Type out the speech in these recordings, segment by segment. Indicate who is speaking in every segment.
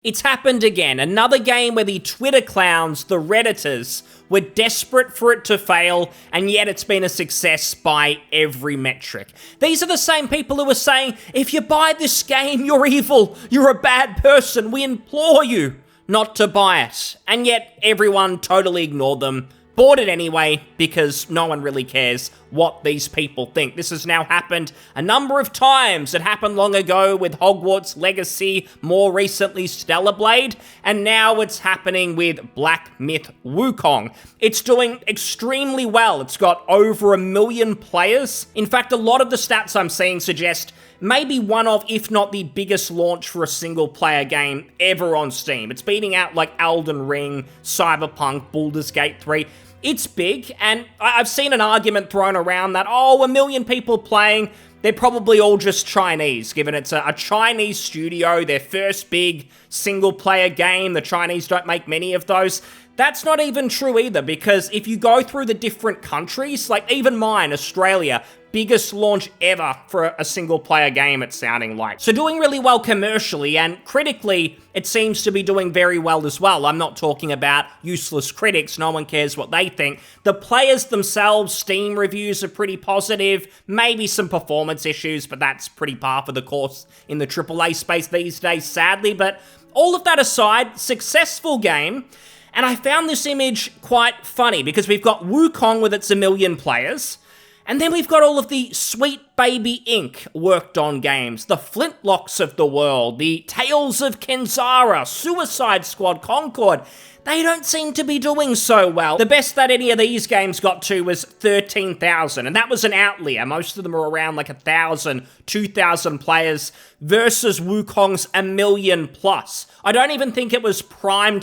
Speaker 1: It's happened again. Another game where the Twitter clowns, the Redditors, were desperate for it to fail, and yet it's been a success by every metric. These are the same people who are saying, if you buy this game, you're evil, you're a bad person, we implore you not to buy it. And yet everyone totally ignored them, bought it anyway, because no one really cares what these people think. This has now happened a number of times. It happened long ago with Hogwarts Legacy, more recently Stellar Blade, and now it's happening with Black Myth Wukong. It's doing extremely well. It's got over 1 million players. In fact, a lot of the stats I'm seeing suggest maybe one of, if not the biggest launch for a single-player game ever on Steam. It's beating out like Elden Ring, Cyberpunk, Baldur's Gate 3. It's big, and I've seen an argument thrown around that, 1 million people playing, they're probably all just Chinese, given it's a Chinese studio, their first big single-player game. The Chinese don't make many of those. That's not even true either, because if you go through the different countries, like even mine, Australia, biggest launch ever for a single-player game, it's sounding like. So doing really well commercially, and critically, it seems to be doing very well as well. I'm not talking about useless critics, no one cares what they think. The players themselves, Steam reviews are pretty positive, maybe some performance issues, but that's pretty par for the course in the AAA space these days, sadly. But all of that aside, successful game. And I found this image quite funny, because we've got Wukong with its 1 million players, and then we've got all of the Sweet Baby Inc. worked on games, the Flintlocks of the world, the Tales of Kenzara, Suicide Squad, Concord. They don't seem to be doing so well. The best that any of these games got to was 13,000, and that was an outlier. Most of them are around like 1,000, 2,000 players versus Wukong's 1 million plus. I don't even think it was prime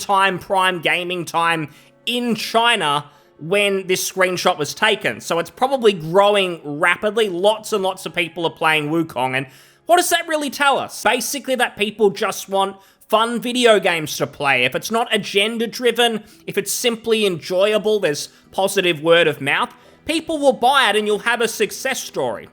Speaker 1: gaming time in China when this screenshot was taken. So it's probably growing rapidly. Lots and lots of people are playing Wukong, and what does that really tell us? Basically that people just want fun video games to play. If it's not agenda-driven, if it's simply enjoyable, there's positive word of mouth, people will buy it and you'll have a success story.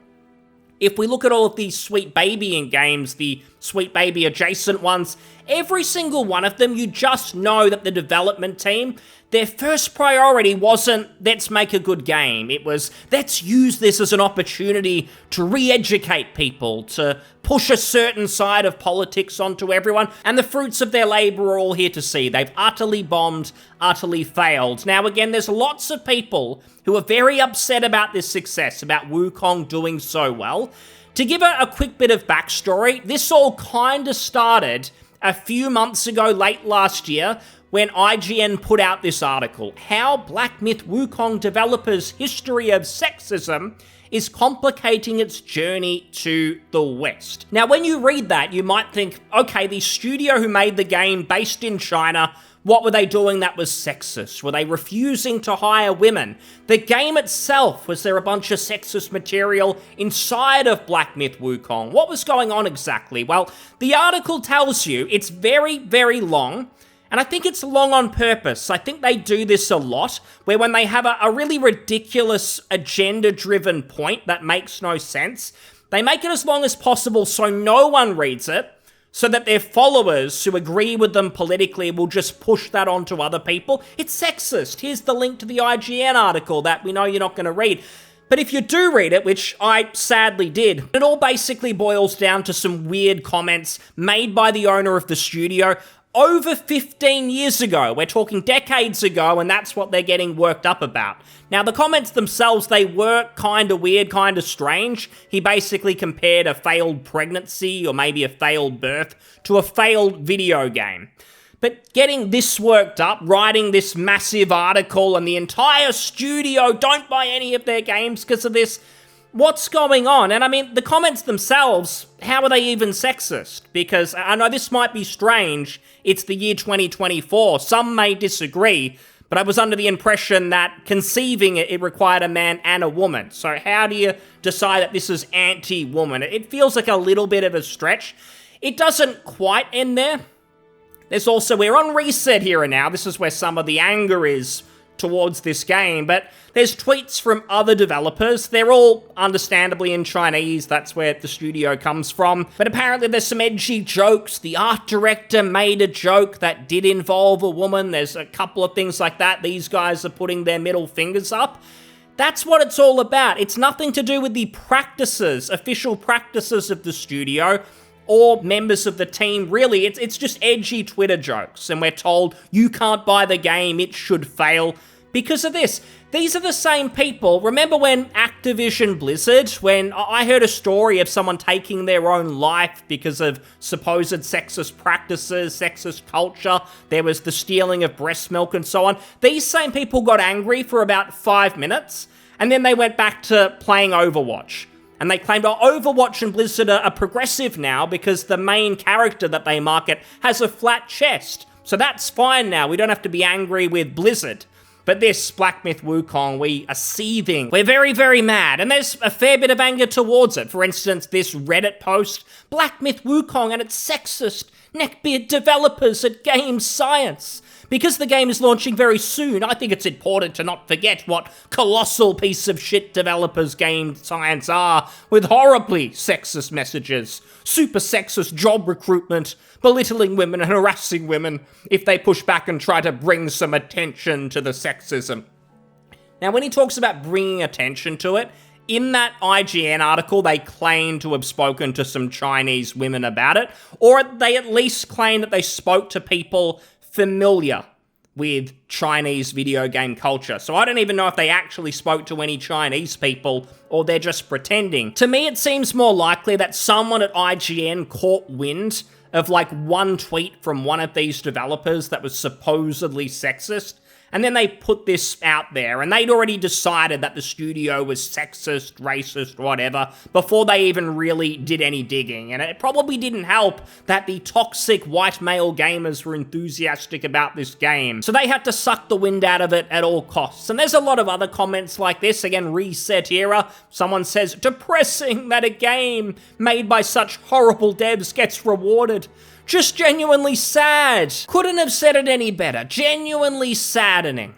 Speaker 1: If we look at all of these Sweet Baby in games, the Sweet Baby adjacent ones, every single one of them, you just know that the development team, their first priority wasn't, let's make a good game. It was, let's use this as an opportunity to re-educate people, to push a certain side of politics onto everyone, and the fruits of their labor are all here to see. They've utterly bombed, utterly failed. Now again, there's lots of people who are very upset about this success, about Wukong doing so well. To give a quick bit of backstory, this all kind of started a few months ago, late last year, when IGN put out this article, How Black Myth Wukong Developers' History of Sexism is Complicating Its Journey to the West. Now, when you read that, you might think, okay, the studio who made the game based in China, what were they doing that was sexist? Were they refusing to hire women? The game itself, was there a bunch of sexist material inside of Black Myth Wukong? What was going on exactly? Well, the article tells you it's very, very long, and I think it's long on purpose. I think they do this a lot, where when they have a really ridiculous agenda-driven point that makes no sense, they make it as long as possible so no one reads it, so that their followers who agree with them politically will just push that onto other people. It's sexist. Here's the link to the IGN article that we know you're not going to read. But if you do read it, which I sadly did, it all basically boils down to some weird comments made by the owner of the studio over 15 years ago. We're talking decades ago, and that's what they're getting worked up about. Now, the comments themselves, they were kind of weird, kind of strange. He basically compared a failed pregnancy, or maybe a failed birth, to a failed video game. But getting this worked up, writing this massive article, and the entire studio don't buy any of their games because of this, what's going on? And I mean, the comments themselves, how are they even sexist? Because I know this might be strange, it's the year 2024, some may disagree, but I was under the impression that conceiving it required a man and a woman. So how do you decide that this is anti-woman? It feels like a little bit of a stretch. It doesn't quite end there. There's also, we're on reset here and now, this is where some of the anger is towards this game, but there's tweets from other developers. They're all understandably in Chinese, that's where the studio comes from, but apparently there's some edgy jokes. The art director made a joke that did involve a woman. There's a couple of things like that. These guys are putting their middle fingers up. That's what it's all about. It's nothing to do with the practices, official practices of the studio, or members of the team. Really, it's just edgy Twitter jokes, and we're told you can't buy the game, it should fail because of this. These are the same people. Remember when Activision Blizzard, when I heard a story of someone taking their own life because of supposed sexist practices, sexist culture, there was the stealing of breast milk and so on. These same people got angry for about 5 minutes, and then they went back to playing Overwatch. And they claimed, oh, Overwatch and Blizzard are progressive now because the main character that they market has a flat chest. So that's fine now, we don't have to be angry with Blizzard. But this, Black Myth Wukong, we are seething. We're very, very mad, and there's a fair bit of anger towards it. For instance, this Reddit post, Black Myth Wukong and its sexist, neckbeard developers at Game Science. Because the game is launching very soon, I think it's important to not forget what colossal piece of shit developers Game Science are, with horribly sexist messages, super sexist job recruitment, belittling women and harassing women if they push back and try to bring some attention to the sexism. Now, when he talks about bringing attention to it, in that IGN article, they claim to have spoken to some Chinese women about it, or they at least claim that they spoke to people familiar with Chinese video game culture. So I don't even know if they actually spoke to any Chinese people or they're just pretending. To me, it seems more likely that someone at IGN caught wind of like one tweet from one of these developers that was supposedly sexist, and then they put this out there, and they'd already decided that the studio was sexist, racist, whatever, before they even really did any digging. And it probably didn't help that the toxic white male gamers were enthusiastic about this game. So they had to suck the wind out of it at all costs. And there's a lot of other comments like this. Again, Reset Era. Someone says, depressing that a game made by such horrible devs gets rewarded. Just genuinely sad. Couldn't have said it any better. Genuinely saddening.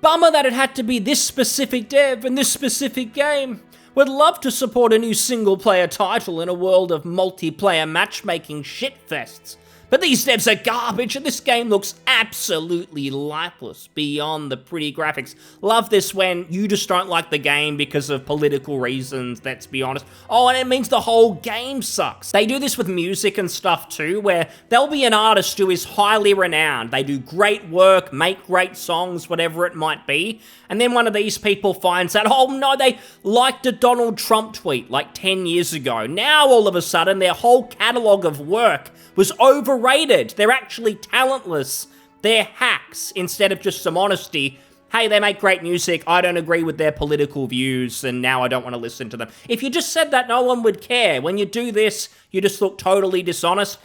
Speaker 1: Bummer that it had to be this specific dev and this specific game. Would love to support a new single-player title in a world of multiplayer matchmaking shitfests. But these devs are garbage, and this game looks absolutely lifeless beyond the pretty graphics. Love this when you just don't like the game because of political reasons, let's be honest. Oh, and it means the whole game sucks. They do this with music and stuff too, where there'll be an artist who is highly renowned. They do great work, make great songs, whatever it might be. And then one of these people finds out, oh no, they liked a Donald Trump tweet like 10 years ago. Now all of a sudden, their whole catalogue of work was overrated. They're actually talentless. They're hacks instead of just some honesty. Hey, they make great music. I don't agree with their political views, and now I don't want to listen to them. If you just said that, no one would care. When you do this, you just look totally dishonest.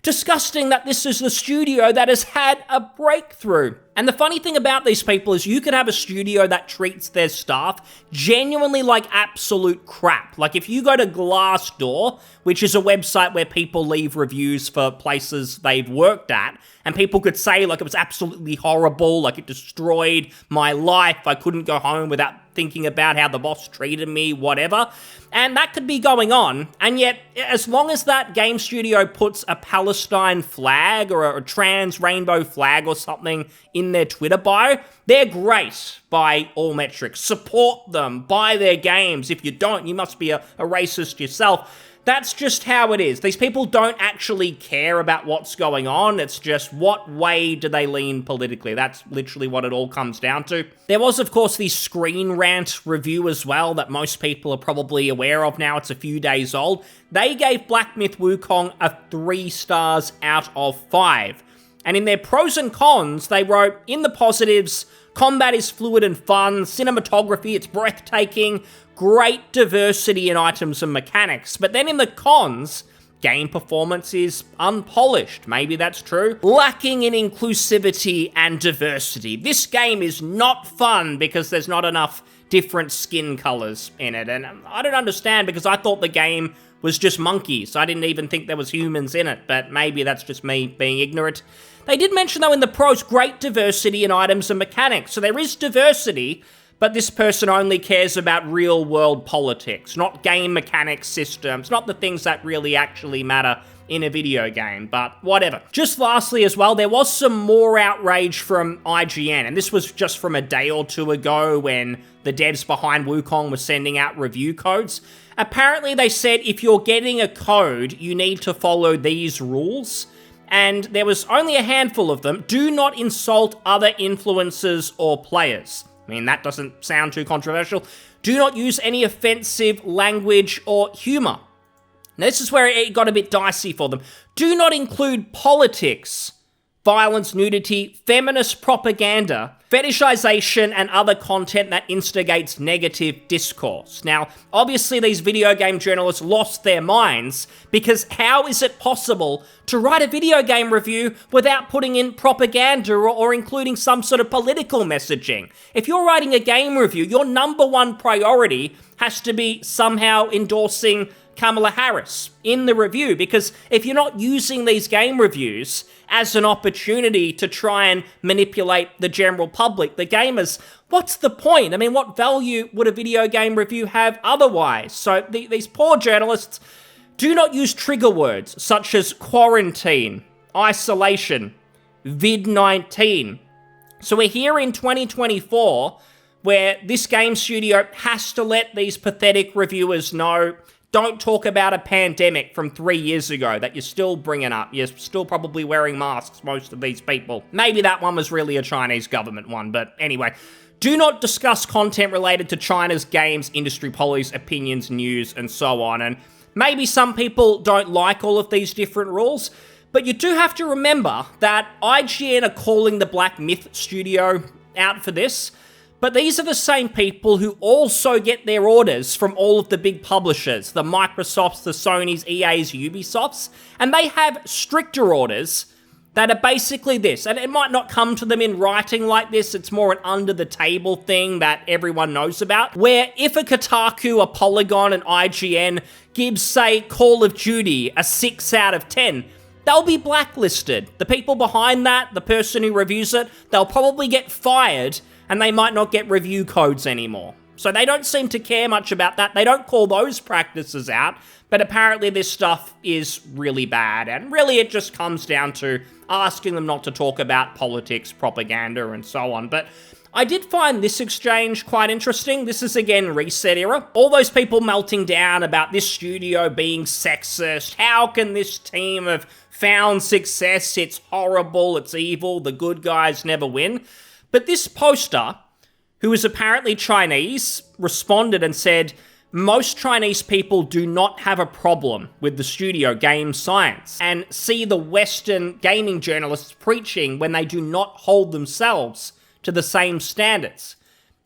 Speaker 1: Disgusting that this is the studio that has had a breakthrough. And the funny thing about these people is you could have a studio that treats their staff genuinely like absolute crap. Like if you go to Glassdoor, which is a website where people leave reviews for places they've worked at, and people could say like it was absolutely horrible, like it destroyed my life, I couldn't go home without thinking about how the boss treated me, whatever. And that could be going on, and yet as long as that game studio puts a Palestine flag or a trans rainbow flag or something in their Twitter bio, they're great by all metrics. Support them, buy their games. If you don't, you must be a racist yourself. That's just how it is. These people don't actually care about what's going on. It's just what way do they lean politically. That's literally what it all comes down to. There was, of course, the Screen Rant review as well that most people are probably aware of now. It's a few days old. They gave Black Myth Wukong a 3 stars out of 5. And in their pros and cons, they wrote, in the positives, combat is fluid and fun, cinematography, it's breathtaking, great diversity in items and mechanics. But then in the cons, game performance is unpolished. Maybe that's true. Lacking in inclusivity and diversity. This game is not fun because there's not enough different skin colors in it. And I don't understand, because I thought the game was just monkeys. I didn't even think there was humans in it, but maybe that's just me being ignorant. They did mention, though, in the pros, great diversity in items and mechanics. So there is diversity, but this person only cares about real-world politics, not game mechanics, systems, not the things that really actually matter in a video game, but whatever. Just lastly as well, there was some more outrage from IGN, and this was just from a day or two ago when the devs behind Wukong were sending out review codes. Apparently they said if you're getting a code, you need to follow these rules, and there was only a handful of them. Do not insult other influencers or players. I mean, that doesn't sound too controversial. Do not use any offensive language or humor. Now, this is where it got a bit dicey for them. Do not include politics, violence, nudity, feminist propaganda, fetishization, and other content that instigates negative discourse. Now, obviously, these video game journalists lost their minds, because how is it possible to write a video game review without putting in propaganda or including some sort of political messaging? If you're writing a game review, your number one priority has to be somehow endorsing Kamala Harris in the review, because if you're not using these game reviews as an opportunity to try and manipulate the general public, the gamers, what's the point? I mean, what value would a video game review have otherwise? So these poor journalists, do not use trigger words such as quarantine, isolation, vid-19. So we're here in 2024 where this game studio has to let these pathetic reviewers know, don't talk about a pandemic from 3 years ago that you're still bringing up. You're still probably wearing masks, most of these people. Maybe that one was really a Chinese government one, but anyway. Do not discuss content related to China's games, industry policies, opinions, news, and so on. And maybe some people don't like all of these different rules, but you do have to remember that IGN are calling the Black Myth Studio out for this. But these are the same people who also get their orders from all of the big publishers, the Microsofts, the Sonys, EAs, Ubisofts, and they have stricter orders that are basically this. And it might not come to them in writing like this, it's more an under-the-table thing that everyone knows about, where if a Kotaku, a Polygon, an IGN gives, say, Call of Duty a 6 out of 10, they'll be blacklisted. The people behind that, the person who reviews it, they'll probably get fired, and they might not get review codes anymore. So they don't seem to care much about that. They don't call those practices out, but apparently this stuff is really bad, and really it just comes down to asking them not to talk about politics, propaganda, and so on. But I did find this exchange quite interesting. This is, again, Reset era. All those people melting down about this studio being sexist. How can this team have found success? It's horrible, it's evil, the good guys never win. But this poster, who is apparently Chinese, responded and said, most Chinese people do not have a problem with the studio Game Science and see the Western gaming journalists preaching when they do not hold themselves to the same standards.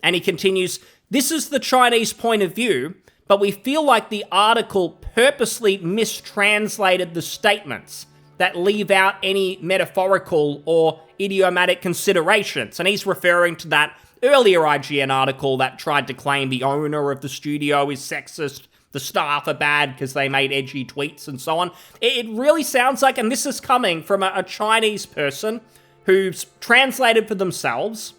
Speaker 1: And he continues, this is the Chinese point of view, but we feel like the article purposely mistranslated the statements that leave out any metaphorical or idiomatic considerations. And he's referring to that earlier IGN article that tried to claim the owner of the studio is sexist, the staff are bad because they made edgy tweets and so on. It really sounds like, and this is coming from a Chinese person who's translated for themselves,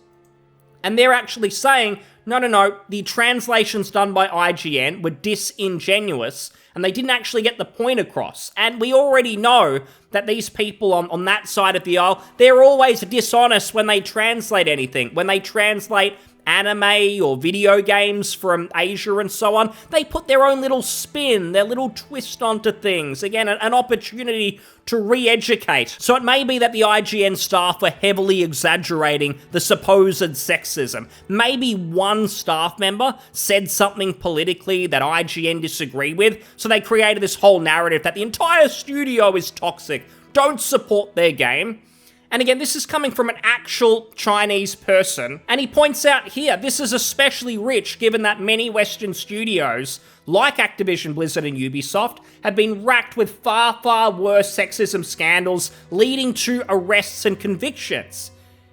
Speaker 1: and they're actually saying, no, the translations done by IGN were disingenuous, and they didn't actually get the point across. And we already know that these people on that side of the aisle, they're always dishonest when they translate anything. When they translate anime or video games from Asia and so on, they put their own little spin, their little twist onto things. Again, an opportunity to re-educate. So it may be that the IGN staff were heavily exaggerating the supposed sexism. Maybe one staff member said something politically that IGN disagreed with, so they created this whole narrative that the entire studio is toxic, don't support their game. And again, this is coming from an actual Chinese person. And he points out here, this is especially rich given that many Western studios, like Activision Blizzard and Ubisoft, have been racked with far, far worse sexism scandals leading to arrests and convictions.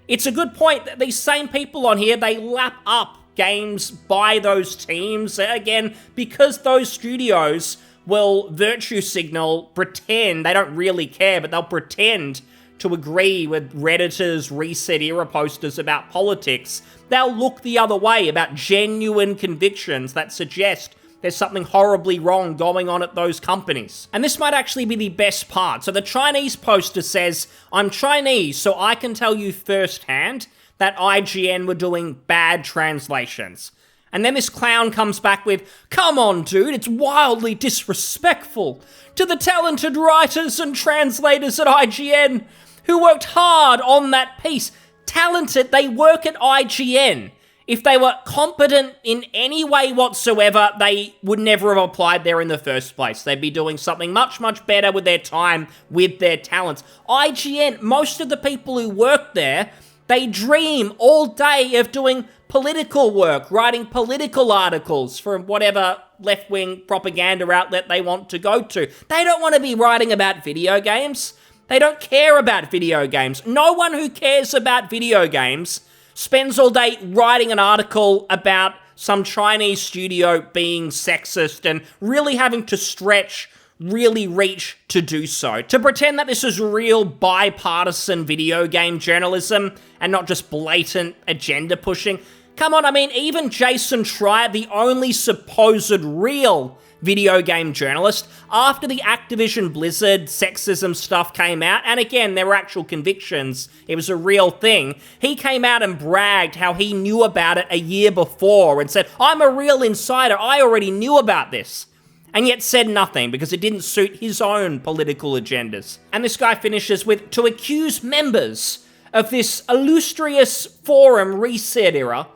Speaker 1: It's a good point that these same people on here, they lap up games by those teams, again, because those studios will virtue signal, pretend, they don't really care, but they'll pretend to agree with Redditors' Reset Era posters about politics. They'll look the other way about genuine convictions that suggest there's something horribly wrong going on at those companies. And this might actually be the best part. So the Chinese poster says, I'm Chinese, so I can tell you firsthand that IGN were doing bad translations. And then this clown comes back with, come on, dude, it's wildly disrespectful to the talented writers and translators at IGN who worked hard on that piece. Talented, they work at IGN. If they were competent in any way whatsoever, they would never have applied there in the first place. They'd be doing something much, much better with their time, with their talents. IGN, most of the people who work there, they dream all day of doing political work, writing political articles for whatever left-wing propaganda outlet they want to go to. They don't want to be writing about video games. They don't care about video games. No one who cares about video games spends all day writing an article about some Chinese studio being sexist and really having to stretch, really reach to do so. To pretend that this is real bipartisan video game journalism and not just blatant agenda pushing. Come on, I mean, even Jason Schreier, the only supposed real video game journalist, after the Activision Blizzard sexism stuff came out, and again, there were actual convictions, it was a real thing, he came out and bragged how he knew about it a year before and said, I'm a real insider, I already knew about this. And yet said nothing because it didn't suit his own political agendas. And this guy finishes with, to accuse members of this illustrious forum Reset Era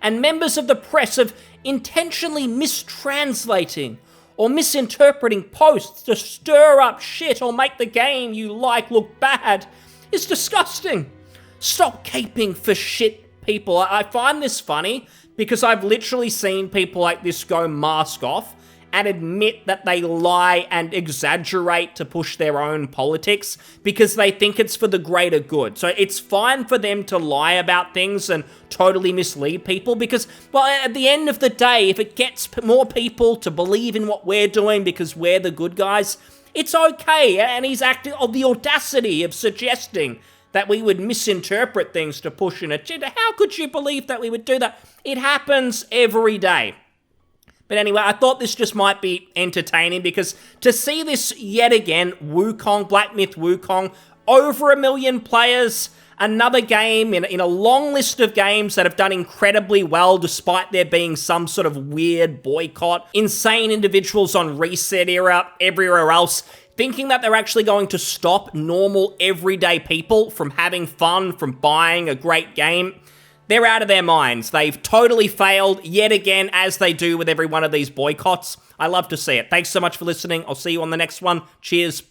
Speaker 1: and members of the press of intentionally mistranslating or misinterpreting posts to stir up shit or make the game you like look bad is disgusting. Stop caping for shit, people. I find this funny because I've literally seen people like this go mask off and admit that they lie and exaggerate to push their own politics because they think it's for the greater good. So it's fine for them to lie about things and totally mislead people because, well, at the end of the day, if it gets more people to believe in what we're doing because we're the good guys, it's okay. And he's acting of the audacity of suggesting that we would misinterpret things to push an agenda. How could you believe that we would do that? It happens every day. But anyway, I thought this just might be entertaining because to see this yet again, Wukong, Black Myth Wukong, over 1 million players, another game in a long list of games that have done incredibly well despite there being some sort of weird boycott, insane individuals on Reset Era, everywhere else, thinking that they're actually going to stop normal everyday people from having fun, from buying a great game. They're out of their minds. They've totally failed yet again, as they do with every one of these boycotts. I love to see it. Thanks so much for listening. I'll see you on the next one. Cheers.